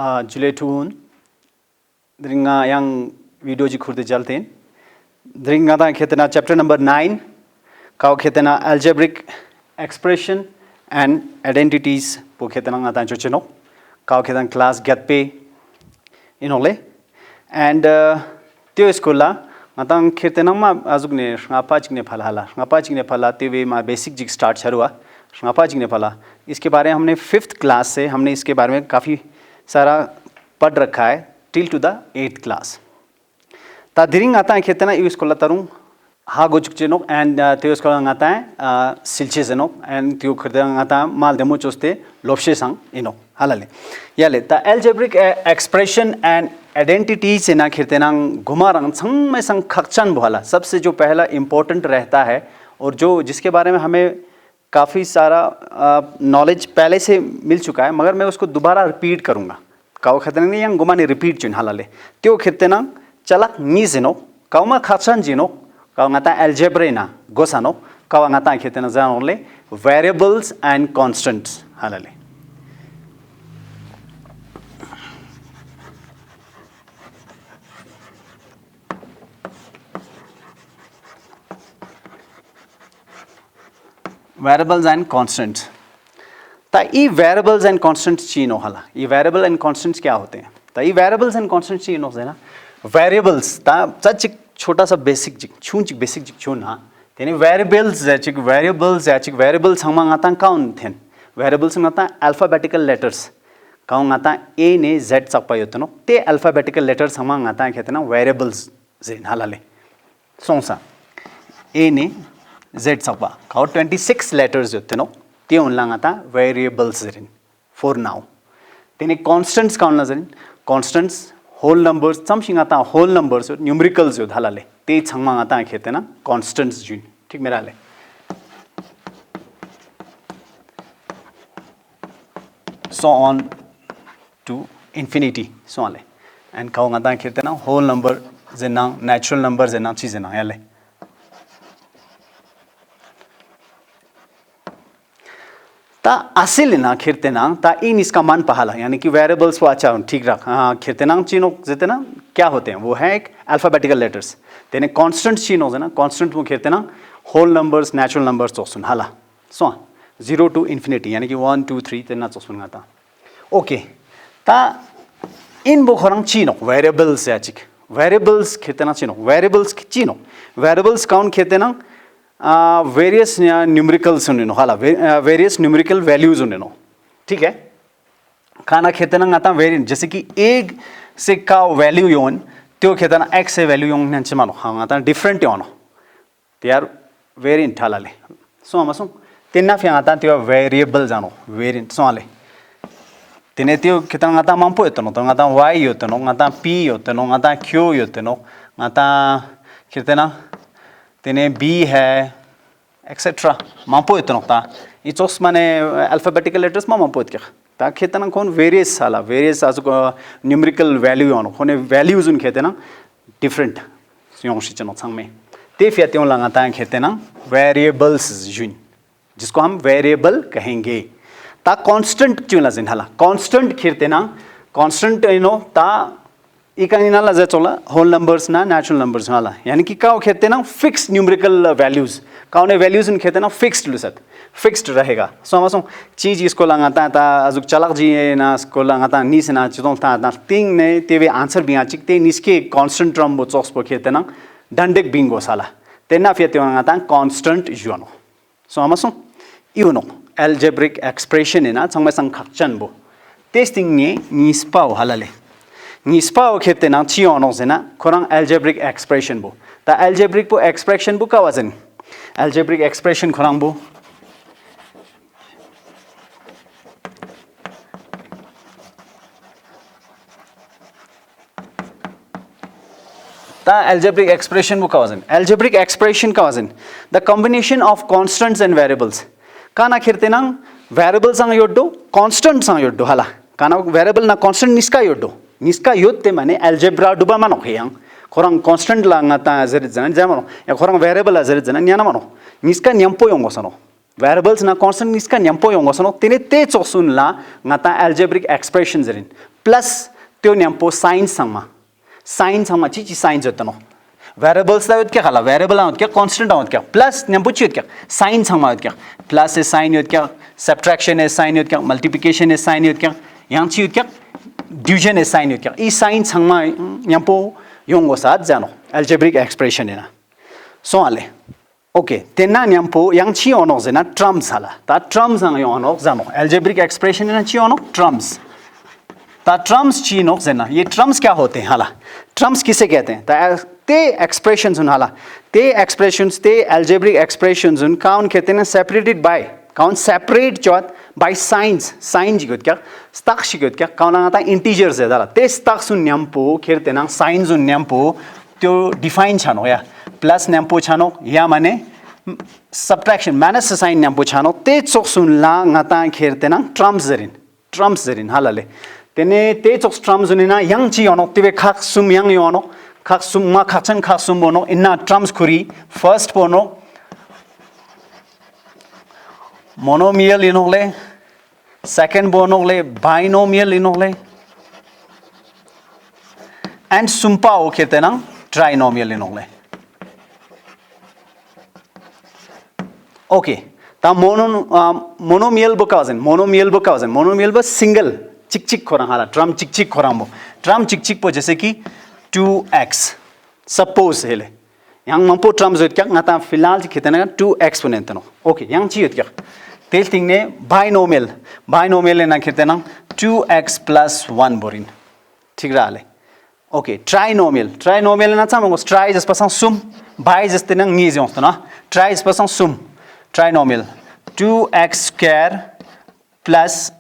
July 2 dringa yang video ji khurde jalten dringa ta khetena chapter number 9 kaw khetena algebraic expression and identities po khetena ngata chocheno kaw khetena class get pe inole and teo skola ngata khetena ma azugne ngapa chikne phala tewe ma basic jig start charwa ngapa chikne phala इसके बारे में हमने 5th class से हमने इसके बारे में काफ़ी सारा पढ़ रखा है till two the 8th class ता दिरिंग आता है खेतना यूज को लतारूं हा गोचुक चेनो एंड त्यो इसको आता है सिलचे जेनो एंड त्यो खरदा आता माल देमो चोस्ते लोपशे संग इनो हालाले याले ता एल्जेब्रिक एक्सप्रेशन एंड आइडेंटिटी से ना खिरतेना घुमा रंग संग में संग खक्चन बोला सबसे जो पहला इंपॉर्टेंट रहता है और जो जिसके बारे में हमें काफ़ी सारा नॉलेज पहले से मिल चुका है मगर मैं उसको दोबारा रिपीट करूँगा काव खतने yang gumani repeat chin halale teo khetena chalak ni zeno kawma khachan jino kaw ngata algebra na gosano kaw ngata khetena janole variables and constants halale variables and constants ता ये variables and constants चीनो हाला ये variable and constants क्या होते हैं ता ये variables and constants Chino से ना variables ता सच छोटा सा basic जिक छून चिक basic जिक छून हाँ तेने variables है चिक variables हम आंगता काउन थे variables हम आंगता alphabetical letters काउन आंगता a ने z तक पाई होते नो ते alphabetical letters हम आंगता कहते ना variables ज़ेन हालाले सोंसा a ने Z सकवा काउ 26 letters होते नो ते उनलांग आता variables जरिन for now तेने constants काउन नजरिन constants whole numbers something आता whole numbers numericals जो धालाले ते छंगमा आता खेते ना constants जुन ठीक मेरा ले so on to infinity so आले and काउ आता खेते ना whole number जना natural number जना चीज़ जना याले ता असिल ना खिरतेना ता इन इसका मान पहला यानी कि वेरिएबल्स को अच्छा ठीक रख हाँ खिरतेना चीनों जितना क्या होते हैं वो है एक अल्फाबेटिकल लेटर्स तेने कांस्टेंट चीनों से ना कांस्टेंट वो खिरतेना होल नंबर्स नेचुरल नंबर्स तो सुन हाला सो 0 to infinity यानी कि 1 2 3 तेना तो सुन गाता ओके ता इन बुखरंग चीनों वेरिएबल्स या चिक वेरिएबल्स खिरतेना चीनों वेरिएबल्स काउंट खिरतेना various numericals उन्हें हाला various numerical values उन्हें ठीक है खाना खेतना आता वेरिएंट जैसे कि एक से का वैल्यू योन त्यो खेतना x से वैल्यू योन नंचे मानो हाँ आता डिफरेंट योनो ते आर वेरिएंट हाला ले सो हम असों तेना फिर आता त्यो वेरिएबल जानो वेरिएंट सो आले तेने त्यो खेतना आता मांपो येतो नो तो आता y येतो नो आता p येतो नो आता q येतो नो आता खेतना तेने B है एक्सेट्रा मांपो इतना ता ये चोस माने अल्फाबेटिकल लेटर्स मांपो इतना ता खेतना कौन वेरियस साला वेरियस आजु को न्यूमेरिकल वैल्यू आनो कोने वैल्यूज उन खेतना डिफरेंट योंशी चनो संग में ते फिर त्यों लगाता है खेतना वेरिएबल्स जुन जिसको हम वेरिएबल कहेंगे ता कांस्टेंट क्यों लजिन हाला कांस्टेंट खेतना कांस्टेंट इनो ता इकानिना लजा चोला होल नंबर्स ना नेचुरल नंबर्स वाला यानी कि काउ खेते ना फिक्स्ड न्यूमेरिकल वैल्यूज काउने वैल्यूज उन खेते ना फिक्स्ड लुसत फिक्स्ड रहेगा सो हम सो चीज इसको लगाता ता अजुक चलक जी ना इसको लगाता नीस ना चितों ता तिंग ने तेवे आंसर भी आचिक ते निसके कांस्टेंट ट्रम बो चॉक्स पो खेते ना डंडेक बिंगो साला तेना फिर त्यो लगाता कांस्टेंट जुनो सो हम सो युनो एल्जेब्रिक एक्सप्रेशन है ना संग संग खक्चन बो टेस्टिंग ने निस्पाओ हलाले निस्पा ओखेते ना चियोनो से ना कोरंग algebraic expression बो ता algebraic बो expression बो का वजन algebraic expression कोरंग बो ता algebraic expression बो का वजन algebraic expression का वजन the combination of constants and variables काना खिरते ना variables आंग योड्डो constants आंग योड्डो हाला काना variable ना constant निस्का योड्डो निस्का योत्ते माने algebra डुबा मानो खेयांग कोरंग constant लांगा ता अजर जन जामनो या कोरंग variable अजर जन न्याना मानो निस्का न्यम्पो योंगो सनो variables na constant niska nyampo yongo sono tene te chosun la ngata algebraic expressions rin plus त्यो न्याम्पो साइन संगमा ची साइन जतनो variables दा क्या खाला variable आउट क्या constant आउट क्या plus न्याम्पो ची क्या साइन संगमा आउट क्या plus है साइन आउट क्या subtraction है साइन आउट क्या multiplication है साइन आउट क्या yang ची क्या division है साइन आउट क्या ई साइन संगमा न्याम्पो योंगो साथ जानो algebraic expression है ना so आले okay तेना न्याम्पो yang ची ono जना terms हाला ता terms ang यो ono जानो algebraic expression है ना ची ono terms ता terms ची नो जना ये terms क्या होते हैं हाला terms किसे कहते हैं ता ते expressions उन हाला ते expressions ते algebraic expressions उन काउन कहते हैं separated by काउन separate jot by signs sign जिगोत क्या stuck जिगोत क्या काउन आता integers है हाला ते stuck सुन न्याम्पो खेरते ना signs उन न्याम्पो त्यो define छानो या plus न्याम्पो छानो या माने subtraction minus sign न्याम्पो छानो ते चोक सुन ला ngata खेरते ना terms जरिन हाला ले तेने ते चोक terms उन्हें ना yang ची ono तिवे खाक सुम yang योनो खाक सुम मा खाचन खाक सुम बोनो इन्ना terms खुरी first बोनो monomial इनोले second बोनो ले binomial इनोले and sumpa ओ कहते ना trinomial इनोले okay ता monomial monomial बस single चिक खोरा हाला ट्रम चिक खोरा मो ट्रम चिक पो जैसे कि 2x सपोज हेले yang mampo ट्रम जोत क्या ngata फिलहाल कितने का 2x पुने तनो ओके yang ची योत क्या तेल तिंग ने binomial लेना कितने ना 2x plus 1 बोरिन ठीक रहा ले ओके trinomial लेना चाह मंगोस try जस पसंग sum by जस तेना नी जोंस तो ना try जस पसंग sum trinomial 2x square plus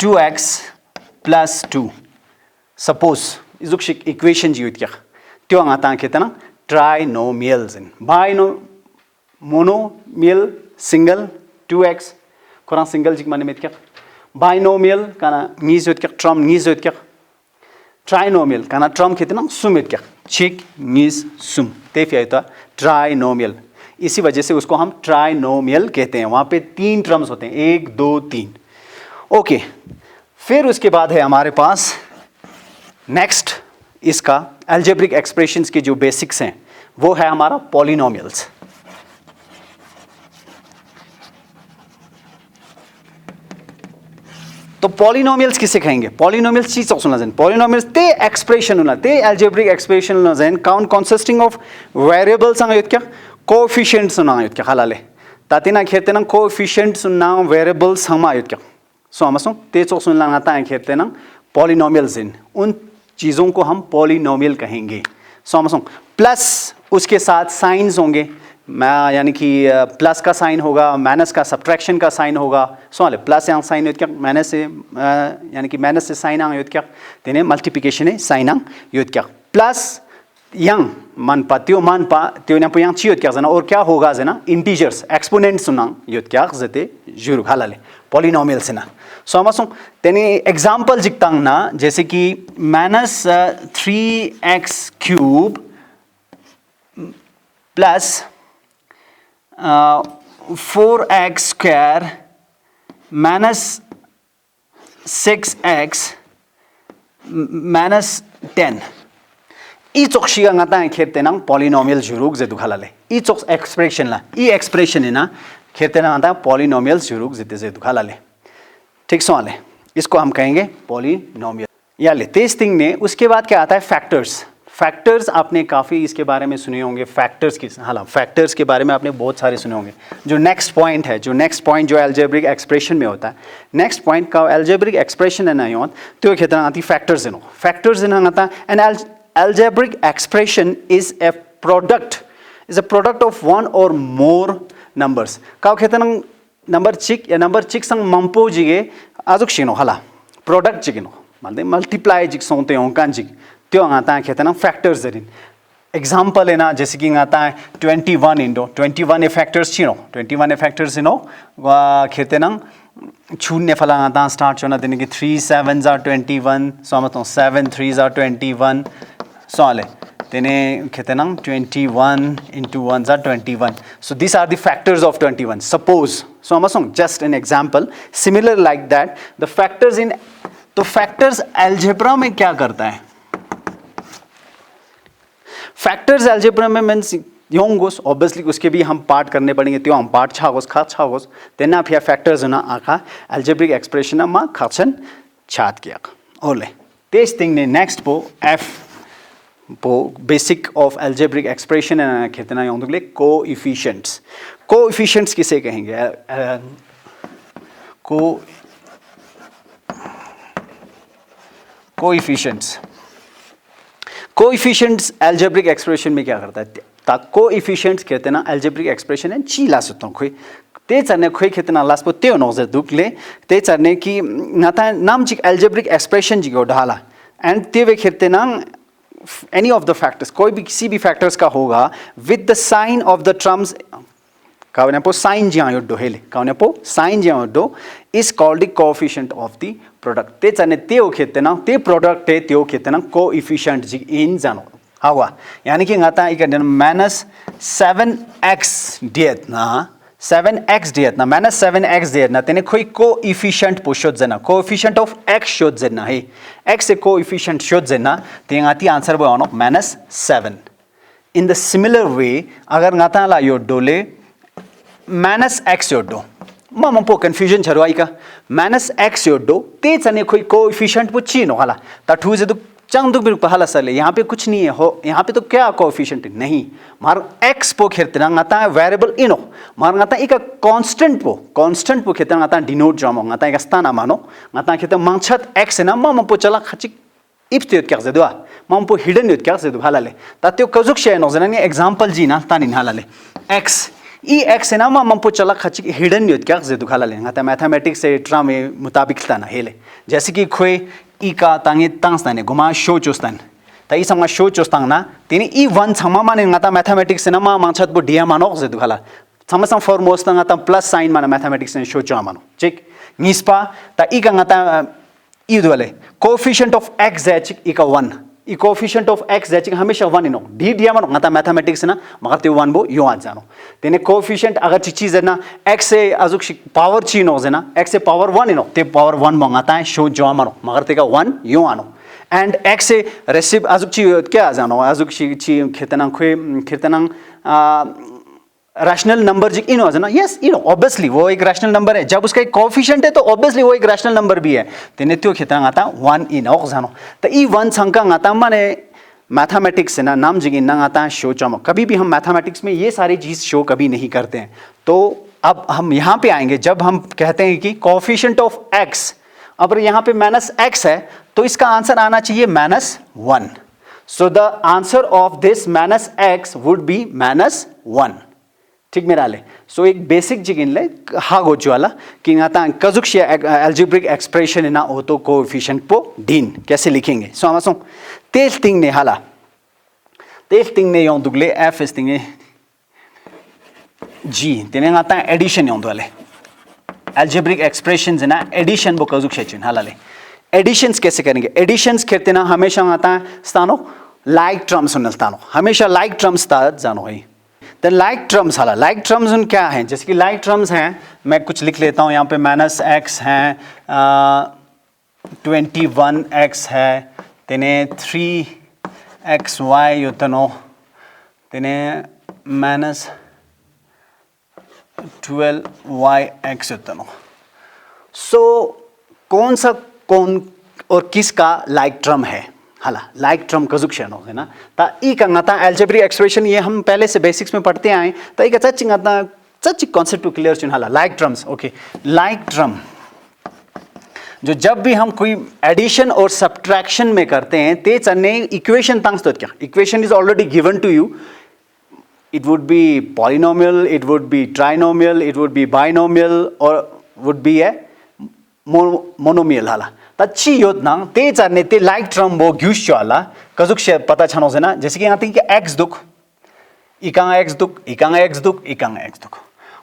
2x plus 2 suppose इजुक equation जी होती है त्यो आंगा कहते ना trinomials इन monomial single 2x कोरा single जिक माने में क्या binomial काना नीज होती क्या term नीज होती क्या trinomial काना term कहते ना sum होती क्या चिक नीज sum ते फिर आता trinomial इसी वजह से उसको हम trinomial कहते हैं वहाँ पे 3 terms होते हैं 1 2 3 ओके फिर उसके बाद है हमारे पास नेक्स्ट इसका algebraic expressions के जो बेसिक्स हैं वो है हमारा पॉलिनोमियल्स तो पॉलिनोमियल्स किसे कहेंगे पॉलिनोमियल्स चीज सुनना जन पॉलिनोमियल्स ते एक्सप्रेशन होना ते algebraic expression होना जन काउन consisting of variables संग युत क्या coefficients होना युत क्या हालाले तातिना खेते ना coefficients होना variables हमा युत क्या सो हमसों ते चोक सुन लगाता है खेते ना पॉलिनोमियल्स इन उन चीज़ों को हम पॉलिनोमियल कहेंगे सो हमसों प्लस उसके साथ साइंस होंगे मैं यानी कि प्लस का साइन होगा माइनस का सब्ट्रैक्शन का साइन होगा सो वाले प्लस यहाँ साइन होता क्या माइनस से यानी कि माइनस से साइन आंग होता क्या तेने मल्टीप्लिकेशन है साइन आंग होता क्या प्लस yang man pa त्यो न्यापो yang चियोत क्या जना और क्या होगा जना इंटीजर्स एक्सपोनेंट सुनांग योत क्या जते जुरु हालाले पॉलिनोमियल से ना सो हमसों तेने एग्जांपल जिक्तांग ना जैसे कि -3x cube plus 4x square -6x -10 ई चोक्शिया ngata खेते ना पॉलिनोमियल जुरुक जे दुखालाले ई चोक्स एक्सप्रेशन ला ई एक्सप्रेशन है ना खेते ना ngata पॉलिनोमियल जुरुक जे जे दुखालाले ठीक सो वाले इसको हम कहेंगे पॉलिनोमियल या ले टेस्टिंग ने उसके बाद क्या आता है फैक्टर्स आपने काफ़ी इसके बारे में सुने होंगे फैक्टर्स की हालांकि फैक्टर्स के बारे में आपने बहुत सारे सुने होंगे जो नेक्स्ट पॉइंट जो अलजेब्रिक एक्सप्रेशन में होता है नेक्स्ट पॉइंट का अलजेब्रिक एक्सप्रेशन है ना योन तो खेतना आती फैक्टर्स इन आता N algebraic expression is a product of one or more numbers का कहते हैं नंबर चिक संग मंपो जिगे आजुक शिनो हला प्रोडक्ट जिगिनो मालदे मल्टीप्लाई जिग सोते हैं कान जिग त्यो आता है कहते हैं फैक्टर्स जरिन एग्जांपल है ना जैसे कि आता है 21 इंडो 21 फैक्टर्स चिनो 21 फैक्टर्स इनो कहते हैं छूने फला आता स्टार्ट होना देने के 3 7s are 21 सो मतलब 7 3s are 21 सो आले Tene ketenang 21 into 1 are 21. So these are the factors of 21. Suppose, so amasong just an example, similar like that, the factors in, तो factors algebra में क्या करता है? Factors algebra में means योंगोस obviously उसके भी हम पार्ट करने पड़ेंगे त्यो हम पार्ट छागोस खा छागोस तेना फिर factors ना आका algebraic expression ना खाचन छात किया ओले तेज थिंग ने next पो f पो basic of algebraic expression है कितना योंगोले coefficients किसे कहेंगे coefficients algebraic expression में क्या करता है ता coefficients कहते ना algebraic expression है चीला सुतों कोई ते चरने कोई कितना लास्ट पो ते नोज़े दुखले ते चरने की नाता नाम चिक algebraic expression जी को ढाला and ते वे कहते ना any of the factors कोई भी किसी भी factors का होगा with the sign of the terms कावने पो sign जी आयो डो हेले कावने पो sign जी आयो dough is called the coefficient of the product ते चरने ते हो कहते ना ते product ते हो कहते ना coefficient जी इन जानो हावा यानी कि ngata ikan minus 7x diet na 7x diet na minus 7x diet na tene koi coefficient po shod jena coefficient of x shod jena hai x se coefficient shod jena tengati answer bo ono minus 7 in the similar way agar ngata la yo dole minus x yo do mama po confusion charwai ka minus x yo do te chane koi coefficient po chino hala ta thu je du चंग दुख बिल्कुल पहला सले यहाँ पे कुछ नहीं है हो यहाँ पे तो क्या कोएफिशिएंट नहीं मार x पो खेरते ना आता है वेरिएबल इनो मार आता है एक कांस्टेंट पो खेरते ना आता है डिनोट जामो आता है स्थान मानो आता है खेरते मंचत x ना मम पो चला खचिक इप्तियोत क्या से दुआ मम पो हिडन योत क्या से दु हालाले तात्यो कजुक शे नो जने एग्जांपल जी ना तानिन हालाले x ई x ना मम पो चला खचिक हिडन योत क्या से दु हालाले आता मैथमेटिक्स से ट्रा में मुताबिक ता ना हेले जैसे कि खोए ika tangi tangstane guma show chostan ta I sama show chostang na tini I one sama mane ngata mathematics na ma mangchat bo dia mano je dukhala sama sam foremost ngata plus sign mana mathematics ne show chamano check nispa ta ika ngata I dole coefficient of x h ika 1 I coefficient of x h हमेशा 1 ino d dia mano ngata mathematics na magar te 1 bo yo आ जानो tene coefficient agar चीज है ना x से अजुक power ची no है ना x से power 1 ino te power 1 मंगाता है show जो मानो मगर ते का 1 यो आनो and x से receive अजुक ची क्या आ जानो अजुक ची खिरतनांग रैशनल नंबर जी इन हो जाना यस इन ऑब्वियसली वो एक रैशनल नंबर है जब उसका एक कोएफिशिएंट है तो ऑब्वियसली वो एक रैशनल नंबर भी है तेने त्यो खितना आता 1 इन हो जानो तो ई 1 संख्या आता माने मैथमेटिक्स से ना नाम जी ना आता शो चमो कभी भी हम मैथमेटिक्स में ये सारी चीज शो कभी नहीं करते हैं तो अब हम यहाँ पे आएंगे जब हम कहते हैं कि कोएफिशिएंट ऑफ x अब यहाँ पे माइनस x है तो इसका आंसर आना चाहिए -1 so the answer of this minus x would be -1 ठीक मेरा ले सो एक बेसिक जिगिन ले हा गोचो वाला कि नाता कजुक शे एल्जेब्रिक एक्सप्रेशन ना हो तो कोएफिशिएंट पो डीन कैसे लिखेंगे सो आमासों तेल तिंग ने हाला तेल तिंग ने यों दुगले एफ इस तिंग ने जी तेने नाता एडिशन यों दुगले एल्जेब्रिक एक्सप्रेशंस ना एडिशन बो कजुक शे चिन हाला ले एडिशंस कैसे करेंगे एडिशंस कहते ना हमेशा नाता स्थानो लाइक टर्म्स नलतानो हमेशा लाइक टर्म्स ता जानो है तो लाइक टर्म्स हाला लाइक टर्म्स उन क्या हैं जैसे कि लाइक टर्म्स हैं मैं कुछ लिख लेता हूँ यहाँ पे -x है 21x है तेने 3xy युतनो तेने -12yx युतनो सो कौन सा कौन और किसका लाइक टर्म है हाला लाइक टर्म कजुक शेनो है ना ता ई कंगाता एल्जेब्रिक एक्सप्रेशन ये हम पहले से बेसिक्स में पढ़ते आए तो एक अच्छा चिंगाता सच कांसेप्ट टू क्लियर चिन हाला like terms okay like term जो जब भी हम कोई एडिशन और सब्ट्रैक्शन में करते हैं ते चने इक्वेशन तंग तो क्या equation is already given to you it would be polynomial it would be trinomial it would be binomial और वुड बी ए मोनोमियल हाला तच्ची योत ना ते चरने ते लाइक टर्म वो ग्यूश चला कजुक शे पता छनो से ना जैसे कि यहाँ तक कि x दुख इकांग x दुख इकांग x दुख इकांग x दुख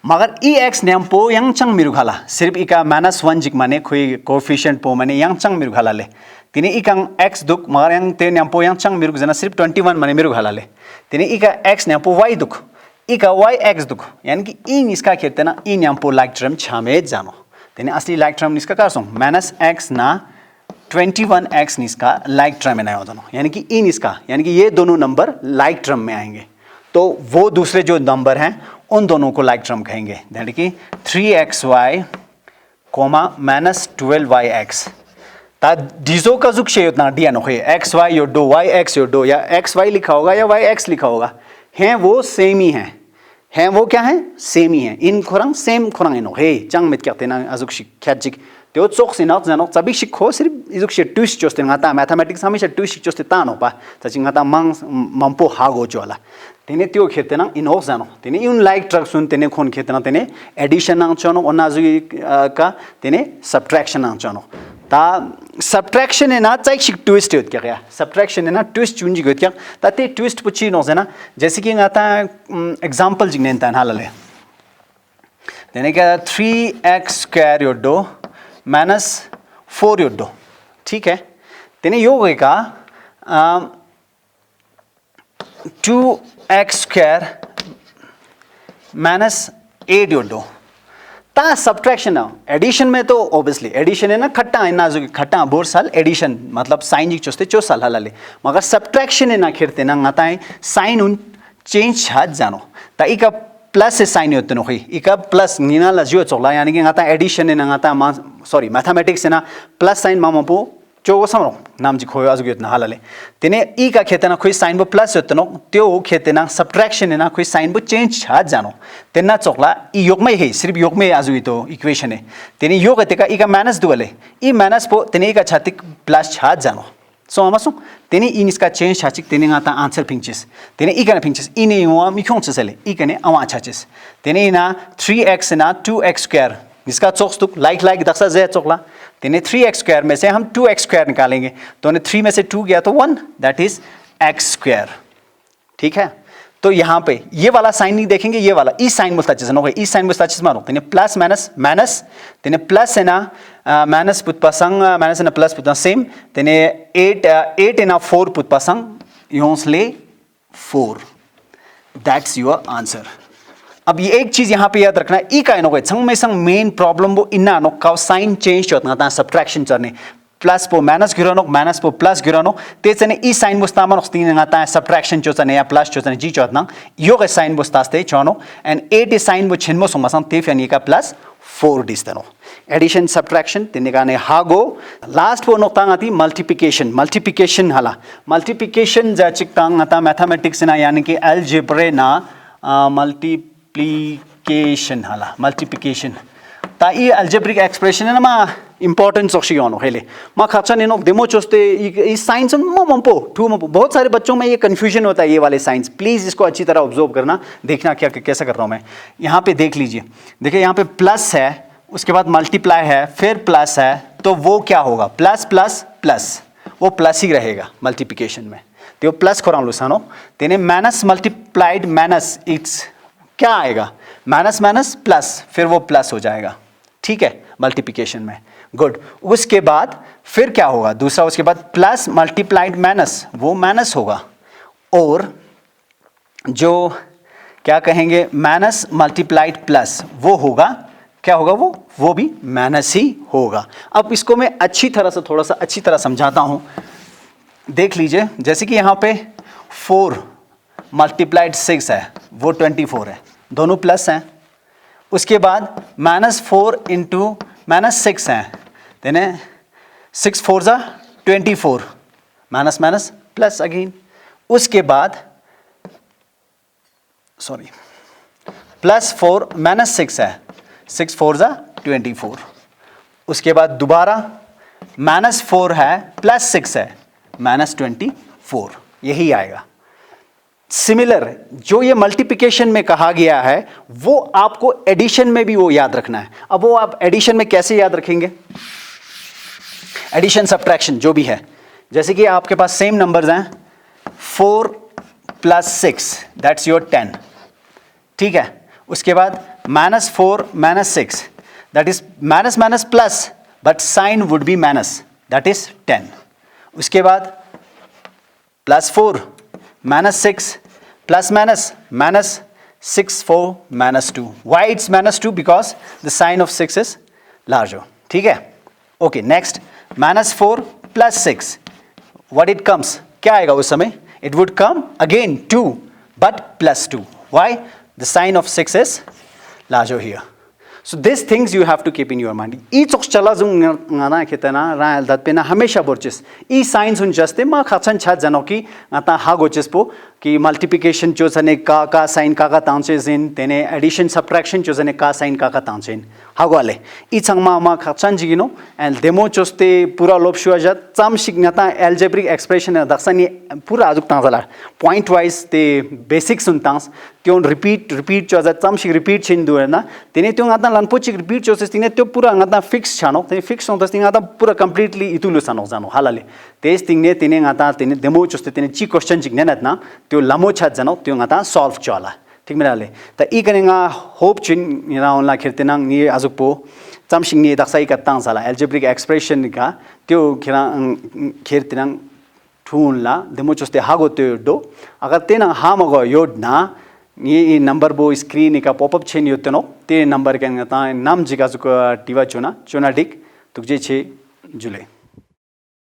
मगर ई x नेमपो yang chang miru khala sirf ika -1 jik mane khoi coefficient po mane yang chang miru khala le tini ikang x duk magar yang te neampo yang chang miru jana sirf 21 mane miru khala le tini ika x neampo y duk ika y x duk yani ki in iska kherte na in neampo like term chame jano tini asli like term niska kar song -x na 21x निस्का like term में आया दोनों यानी कि in इसका यानी कि ये दोनों नंबर like term में आएंगे तो वो दूसरे जो नंबर हैं उन दोनों को like term कहेंगे यानी कि 3xy -12yx ता डिजो का जुक शे उतना दिया नोखे xy यो दो yx यो दो या xy लिखा होगा या yx लिखा होगा हैं वो सेम ही हैं वो क्या है सेम ही हैं इन खुरंग सेम खुरंग इनो हे चंग मित कहते ना अजुक ख्याजिक त्यो चोक सिनक जनक चबि सिखो सिर्फ इजुक से ट्विस्ट जोस्ते ngata मैथमेटिक्स हमेशा ट्विस्ट जोस्ते तानो पा चचिं ngata mang mampo hago jola tene त्यो खेते ना इन हो जानो tene in like truck soon tene खोन खेते ना tene एडिशन ना चनो ओनाजु का tene सब्ट्रैक्शन ना चनो ता सब्ट्रैक्शन है ना चाइक सिक ट्विस्ट होत क्या सब्ट्रैक्शन है ना ट्विस्ट चुंजी होत क्या ताते ट्विस्ट पुची नो जना जैसे कि ngata एग्जांपल जिगनेन तान हालले tene क्या 3x² योडो -4 योडो ठीक है तेने यो होएगा 2x² -8 योडो ता सब्ट्रैक्शन ना एडिशन में तो ऑब्वियसली एडिशन है ना खट्टा है ना जो खट्टा बोर साल एडिशन मतलब साइन जी चोस्ते चो साल हलाले मगर सब्ट्रैक्शन है ना खिरते ना ngata है साइन उन चेंज हाथ जानो ता इका प्लस से साइन होते नोखी इका प्लस नीना लजियो चोला यानी कि ngata एडिशन है ना ngata सॉरी मैथमेटिक्स है ना प्लस साइन मामपो चोगो समरो नाम जी खोयो आजुगियत ना हालाले तेने ई का खेते ना कोई साइन बो प्लस होते नो त्यो खेते ना सब्ट्रैक्शन है ना कोई साइन बो चेंज हाथ जानो तेना चोकला ई योग में है सिर्फ योग में आजुगी तो इक्वेशन है तेने योग है तेका ई का माइनस दुगले ई माइनस पो तेने ई का छातिक प्लस हाथ जानो सो आमासो तेने इन इसका चेंज छाचिक तेने ngata आंसर पिंचेस तेने ई का पिंचेस ई ने युवा मिखों चले ई कने अवा छाचिस तेने ना 3x ना 2x² इसका चोक्स तुक लाइक दक्षा जे चोकला तेने 3x² में से हम 2x² निकालेंगे तो 3 में से 2 गया तो 1 दैट इज x²। ठीक है तो यहाँ पे ये वाला साइन नहीं देखेंगे ये वाला ई साइन मुस्ताचिस नो ई साइन मुस्ताचिस मारो तेने प्लस माइनस तेने प्लस है ना माइनस पुतपासंग माइनस है ना प्लस पुतना सेम तेने 8 है ना 4 पुतपासंग योंसले 4 दैट्स योर आंसर। अब ये एक चीज यहाँ पे याद रखना ई का नो संग में संग मेन प्रॉब्लम वो इन्ना नो का साइन चेंज होता ना सब्ट्रैक्शन चरने प्लस पो माइनस गिरानो माइनस पो प्लस गिरानो तेचने ई साइन बुस्तामा नोस्तीन ngata सब्ट्रैक्शन चोचने या प्लस चोचने जी चोतना यो के साइन बुस्तास्ते चोनो एंड 8 साइन बु छिनमो सोमसं तेफ यानी का प्लस 4 डिस्तनो एडिशन सब्ट्रैक्शन तिनेगाने हागो लास्ट वो नोक्ता ngati मल्टीप्लिकेशन हाला मल्टीप्लिकेशन जा चिकता ngata मैथमेटिक्स ना यानी कि अलजेब्रा ना मल्टीप्लिकेशन हाला मल्टीप्लिकेशन ता ये अलजेब्रिक एक्सप्रेशन है ना मा इंपॉर्टेंस ऑक्शियोनो हेले मा खाचा ने नो डेमो चोस्ते ये साइंस मम्पो टू मम्पो बहुत सारे बच्चों में ये कंफ्यूजन होता है ये वाले साइंस प्लीज इसको अच्छी तरह ऑब्जर्व करना देखना क्या कैसा कर रहा हूँ मैं यहाँ पे देख लीजिए देखिए यहाँ पे प्लस है उसके बाद मल्टीप्लाई है फिर प्लस है तो वो क्या होगा प्लस प्लस प्लस वो प्लस ही रहेगा मल्टीप्लिकेशन में तो प्लस खोरा लुसानो तेने माइनस मल्टीप्लाइड माइनस इट्स क्या आएगा माइनस माइनस प्लस फिर वो प्लस हो जाएगा ठीक है मल्टीप्लिकेशन में गुड उसके बाद फिर क्या होगा दूसरा उसके बाद प्लस मल्टीप्लाइड माइनस वो माइनस होगा और जो क्या कहेंगे माइनस मल्टीप्लाइड प्लस वो होगा क्या होगा वो भी माइनस ही होगा। अब इसको मैं अच्छी तरह से थोड़ा सा अच्छी तरह समझाता हूँ देख लीजिए जैसे कि यहाँ पे 4 मल्टीप्लाइड 6 है वो 24 है दोनों प्लस हैं उसके बाद -4 इंटू -6 है देने 6 4 जा 24 माइनस माइनस प्लस अगेन उसके बाद सॉरी +4 -6 है 6 4 जा 24 उसके बाद दोबारा -4 है +6 है -24 यही आएगा। सिमिलर जो ये मल्टीप्लिकेशन में कहा गया है वो आपको एडिशन में भी वो याद रखना है। अब वो आप एडिशन में कैसे याद रखेंगे एडिशन सब्ट्रैक्शन जो भी है जैसे कि आपके पास सेम नंबर्स हैं 4 + 6 दैट्स योर 10 ठीक है उसके बाद -4 -6, that is minus minus plus, but sign would be minus, that is 10. उसके बाद +4 -6 plus minus -6 4 -2. Why it's -2? Because the sign of 6 is larger. ठीक है? Okay, next -4 plus 6. What it comes? क्या आएगा उस समय? It would come again 2, but +2. Why? The sign of 6 is larger here. So these things you have to keep in your mind. Each of chala zung ngana kitana ra that pena hamesha borches. E signs un just ma khachan chat janoki ata ha goches po कि multiplication चोजने का sign का तांचेजिन तेने addition subtraction चोजने का sign का तांचेन हागवाले ई चंगमा मा खचन जिगिनो and demo चोस्ते पूरा लोप शुआजा चम सिग्नता एल्जेब्रिक एक्सप्रेशन दक्षनी पूरा आजुक तांजला पॉइंट वाइज ते बेसिक्स उनतांस त्यो रिपीट चोजा चम सिग रिपीट छिन दुना तेने त्यो ngata lanpochi रिपीट चोसेस तिने त्यो पूरा ngata फिक्स छानो ते फिक्स होतस तिने ngata पूरा कंप्लीटली इतुलो सानो जानो हालाले तेस तिने तिने ngata तिने डेमो चोस्ते तिने ची क्वेश्चन जिग्नेनत ना त्यो लामो छात जानो त्यो ngata सॉल्व चला ठीक मिलाले त ई कनेगा होप छिन निरा ऑनला खिरतेनांग नि आजुपो चमसिंग नि दक्साई का तांग साला एल्जेब्रिक एक्सप्रेशन का त्यो खिरा खिरतेनांग ठुनला डेमो चोस्ते हागो त्यो दो अगर तेना हामगो योड ना ये नंबर बो स्क्रीन का पॉपअप छेन योतनो ते नंबर के ngata नाम जिगा जुको टिवा चुना डिक तुगजे 6 जुलाई